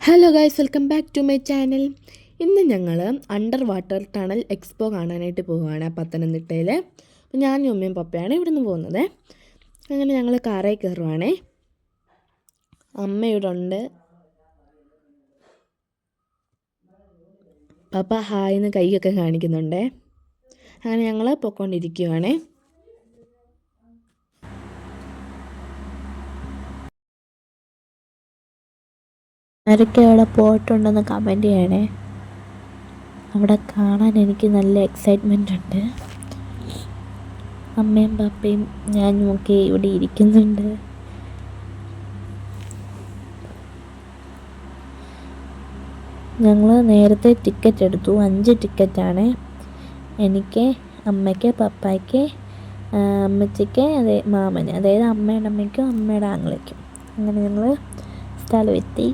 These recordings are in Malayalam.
Hello guys, welcome back to my channel. ഇന്ന് ഞങ്ങൾ അണ്ടർ വാട്ടർ ടണൽ എക്സ്പോ കാണാനായിട്ട് പോവുകയാണ് പത്തനംതിട്ടയിൽ. അപ്പോൾ ഞാനും അമ്മയും പപ്പയാണ് ഇവിടെ നിന്ന് പോകുന്നത്. അങ്ങനെ ഞങ്ങൾ കാറിൽ കയറുവാണേ. അമ്മ ഇവിടെ ഉണ്ട്. പപ്പ ഹായ്ന്ന് കൈയൊക്കെ കാണിക്കുന്നുണ്ട്. അങ്ങനെ ഞങ്ങൾ പൊയ്ക്കൊണ്ടിരിക്കുകയാണേ. ആരൊക്കെ അവിടെ പോയിട്ടുണ്ടെന്ന് കമൻറ്റ് ചെയ്യണേ. അവിടെ കാണാൻ എനിക്ക് നല്ല എക്സൈറ്റ്മെൻ്റ് ഉണ്ട്. അമ്മയും പപ്പയും ഞാനും ഒക്കെ ഇവിടെ ഇരിക്കുന്നുണ്ട്. ഞങ്ങൾ നേരത്തെ ടിക്കറ്റ് എടുത്തു. 5 ടിക്കറ്റാണ്. എനിക്ക്, അമ്മയ്ക്ക്, പപ്പായ്ക്ക്, അമ്മച്ചിക്ക്, മാമന്, അതായത് അമ്മയുടെ അമ്മയ്ക്കും അമ്മയുടെ ആങ്ങളയ്ക്കും. അങ്ങനെ ഞങ്ങൾ സ്ഥലമെത്തി.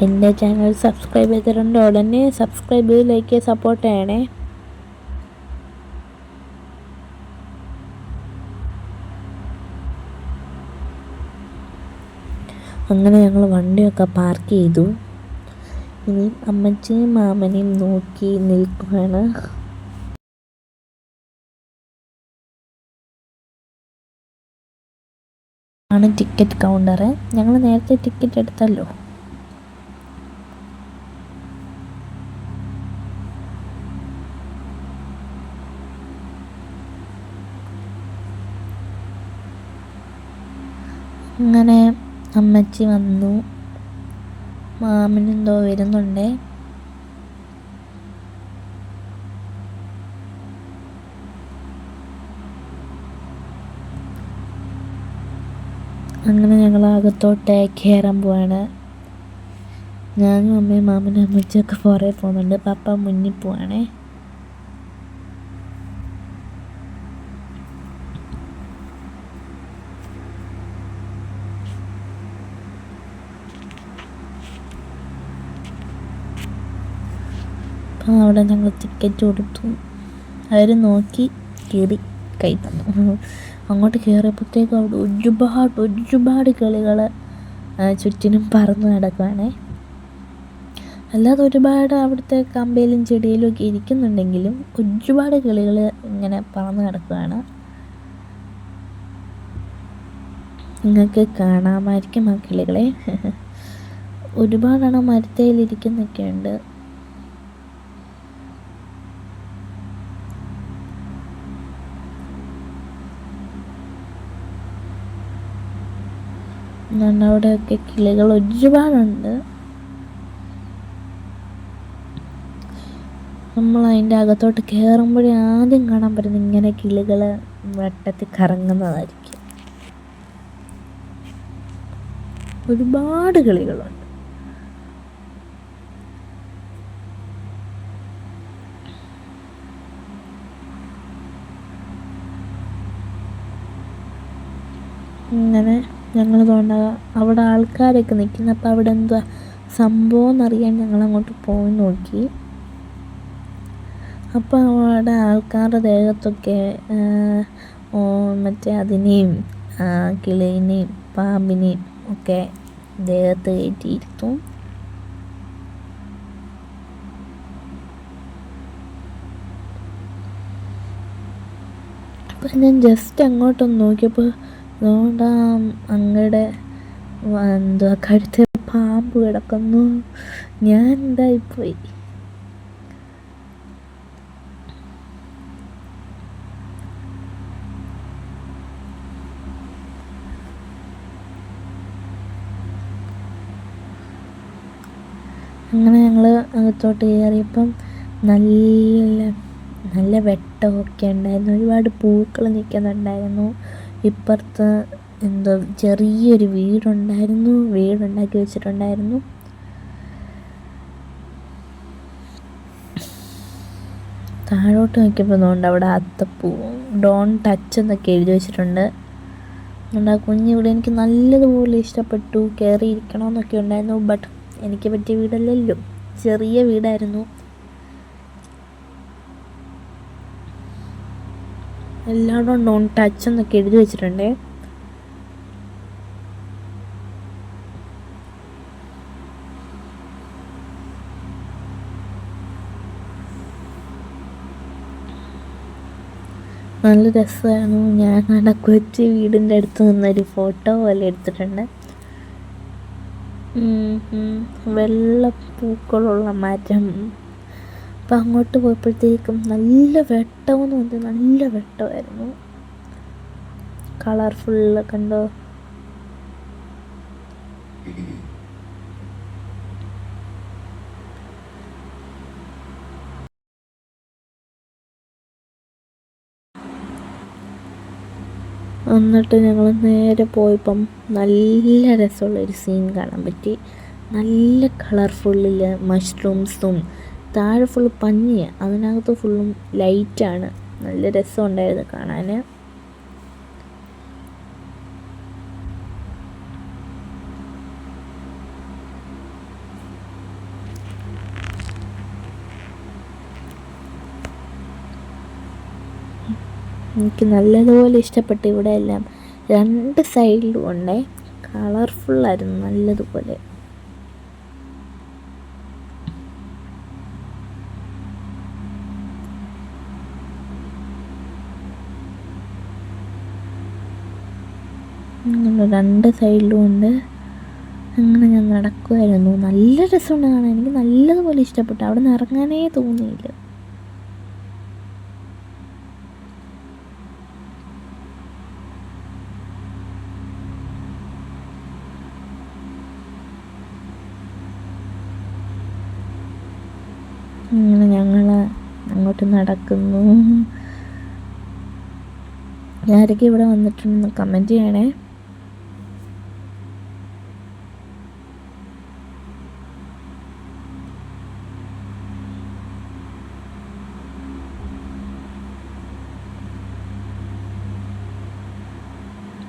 എൻ്റെ ചാനൽ സബ്സ്ക്രൈബ് ചെയ്തിട്ടുണ്ട്. ഉടനെ സബ്സ്ക്രൈബ് ചെയ്ത് ലൈക്ക് ചെയ്ത് സപ്പോർട്ട് ചെയ്യണേ. അങ്ങനെ ഞങ്ങൾ വണ്ടിയൊക്കെ പാർക്ക് ചെയ്തു. ഇനി അമ്മച്ചിയും മാമനെയും നോക്കി നിൽക്കുകയാണ്. ആണ് ടിക്കറ്റ് കൗണ്ടർ. ഞങ്ങൾ നേരത്തെ ടിക്കറ്റ് എടുത്തല്ലോ. അങ്ങനെ അമ്മച്ചി വന്നു. മാമനെന്തോ വരുന്നുണ്ട്. അങ്ങനെ ഞങ്ങൾ അകത്തോട്ട് കയറാൻ പോവാണ്. ഞാനും അമ്മയും മാമനും അമ്മച്ചിയൊക്കെ പുറകെ പോകുന്നുണ്ട്. പപ്പ മുന്നിൽ പോവാണേ. അപ്പോൾ അവിടെ ഞങ്ങൾ ടിക്കറ്റ് കൊടുത്തു. അവർ നോക്കി കയറി കൈ തന്നു. അങ്ങോട്ട് കയറിയപ്പോഴത്തേക്കും അവിടെ ഒരുപാട് കിളികൾ ചുറ്റിനും പറന്ന് നടക്കുകയാണേ. അല്ലാതെ ഒരുപാട് അവിടുത്തെ കമ്പയിലും ചെടിയിലും ഒക്കെ ഇരിക്കുന്നുണ്ടെങ്കിലും ഒരുപാട് കിളികൾ ഇങ്ങനെ പറന്ന് നടക്കുകയാണ്. നിങ്ങൾക്ക് കാണാമായിരിക്കും ആ കിളികളെ. ഒരുപാടെണ്ണം മരത്തയിലിരിക്കുന്നൊക്കെ ഉണ്ട്. അവിടെയൊക്കെ കിളികൾ ഒരുപാടുണ്ട്. നമ്മൾ അതിൻ്റെ അകത്തോട്ട് കയറുമ്പോഴേ ആദ്യം കാണാൻ പറ്റുന്നത് ഇങ്ങനെ കിളികൾ വട്ടത്തിൽ കറങ്ങുന്നതായിരിക്കും. ഒരുപാട് കിളികളുണ്ട്. ഇങ്ങനെ ഞങ്ങൾ തോണ്ട അവിടെ ആൾക്കാരൊക്കെ നിൽക്കുന്നു. അപ്പോൾ അവിടെ എന്തുവാ സംഭവം എന്നറിയാൻ ഞങ്ങളങ്ങോട്ട് പോയി നോക്കി. അപ്പോൾ അവിടെ ആൾക്കാരുടെ ദേഹത്തൊക്കെ മറ്റേ അതിനെയും കിളീനെയും പാമ്പിനെയും ഒക്കെ ദേഹത്ത് കയറ്റിയിരുന്നു. അപ്പം ഞാൻ ജസ്റ്റ് അങ്ങോട്ടൊന്ന് നോക്കിയപ്പോൾ അതുകൊണ്ട് അങ്ങയുടെ എന്തുവാ കഴുത്തിൽ പാമ്പ് കിടക്കുന്നു. ഞാൻ ഇതായിപ്പോയി. അങ്ങനെ ഞങ്ങൾ അകത്തോട്ട് കയറിയപ്പം നല്ല വെട്ടമൊക്കെ ഉണ്ടായിരുന്നു. ഒരുപാട് പൂക്കൾ നിൽക്കുന്നുണ്ടായിരുന്നു. ഇപ്പുറത്ത് എന്തോ ചെറിയൊരു വീടുണ്ടാക്കി വെച്ചിട്ടുണ്ടായിരുന്നു. താഴോട്ട് നോക്കിയപ്പോൾ അതുകൊണ്ട് അവിടെ അത്തപ്പൂ ഡോൺ ടച്ച് എന്നൊക്കെ എഴുതി വെച്ചിട്ടുണ്ട്. അതുകൊണ്ട് ആ കുഞ്ഞിവിടെ എനിക്ക് നല്ലതുപോലെ ഇഷ്ടപ്പെട്ടു. കയറിയിരിക്കണമെന്നൊക്കെ ഉണ്ടായിരുന്നു. ബട്ട് എനിക്ക് പറ്റിയ വീടല്ലല്ലോ, ചെറിയ വീടായിരുന്നു. എല്ലായിടും ഡോൺ ടച്ച് എന്നൊക്കെ എഴുതി വെച്ചിട്ടുണ്ടേ. നല്ല രസമായിരുന്നു. ഞാൻ അവിടെ കൊച്ചു വീടിൻ്റെ അടുത്ത് നിന്നൊരു ഫോട്ടോ പോലെ എടുത്തിട്ടുണ്ട്. വെള്ളപ്പൂക്കളുള്ള മരം. അപ്പം അങ്ങോട്ട് പോയപ്പോഴത്തേക്കും നല്ല വെട്ടമെന്ന് പറഞ്ഞാൽ നല്ല വെട്ടമായിരുന്നു. കളർഫുള്ള് കണ്ടോ. എന്നിട്ട് ഞങ്ങൾ നേരെ പോയപ്പം നല്ല രസമുള്ളൊരു സീൻ കാണാൻ പറ്റി. നല്ല കളർഫുള്ളിൽ മഷ്റൂംസും താഴെ ഫുള്ള് പഞ്ഞിയാണ്, അതിനകത്ത് ഫുള്ളും ലൈറ്റാണ്. നല്ല രസമുണ്ടായിരുന്നു കാണാൻ. എനിക്ക് നല്ലതുപോലെ ഇഷ്ടപ്പെട്ടു. ഇവിടെ എല്ലാം 2 സൈഡിലും ഉണ്ടേ, കളർഫുള്ളായിരുന്നു നല്ലതുപോലെ. അങ്ങനെ 2 സൈഡിലും ഉണ്ട്. അങ്ങനെ ഞാൻ നടക്കുമായിരുന്നു. നല്ല രസമുണ്ട് കാണാൻ. എനിക്ക് നല്ലതുപോലെ ഇഷ്ടപ്പെട്ടു. അവിടെ നിന്ന് ഇറങ്ങാനേ തോന്നിയില്ല. അങ്ങനെ ഞങ്ങൾ അങ്ങോട്ട് നടക്കുന്നു. ആരൊക്കെ ഇവിടെ വന്നിട്ടുണ്ടെന്ന് കമൻറ്റ് ചെയ്യണേ.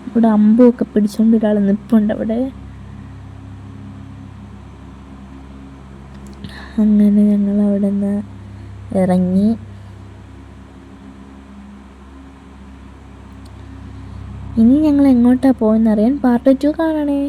ഇവിടെ അമ്പുമൊക്കെ പിടിച്ചുകൊണ്ട് ഒരാൾ നിൽപ്പുണ്ട് അവിടെ. അങ്ങനെ ഞങ്ങൾ അവിടെ നിന്ന് ഇറങ്ങി. ഇനി ഞങ്ങൾ എങ്ങോട്ടാണ് പോകുന്നറിയാൻ പാർട്ട് 2 കാണണേ.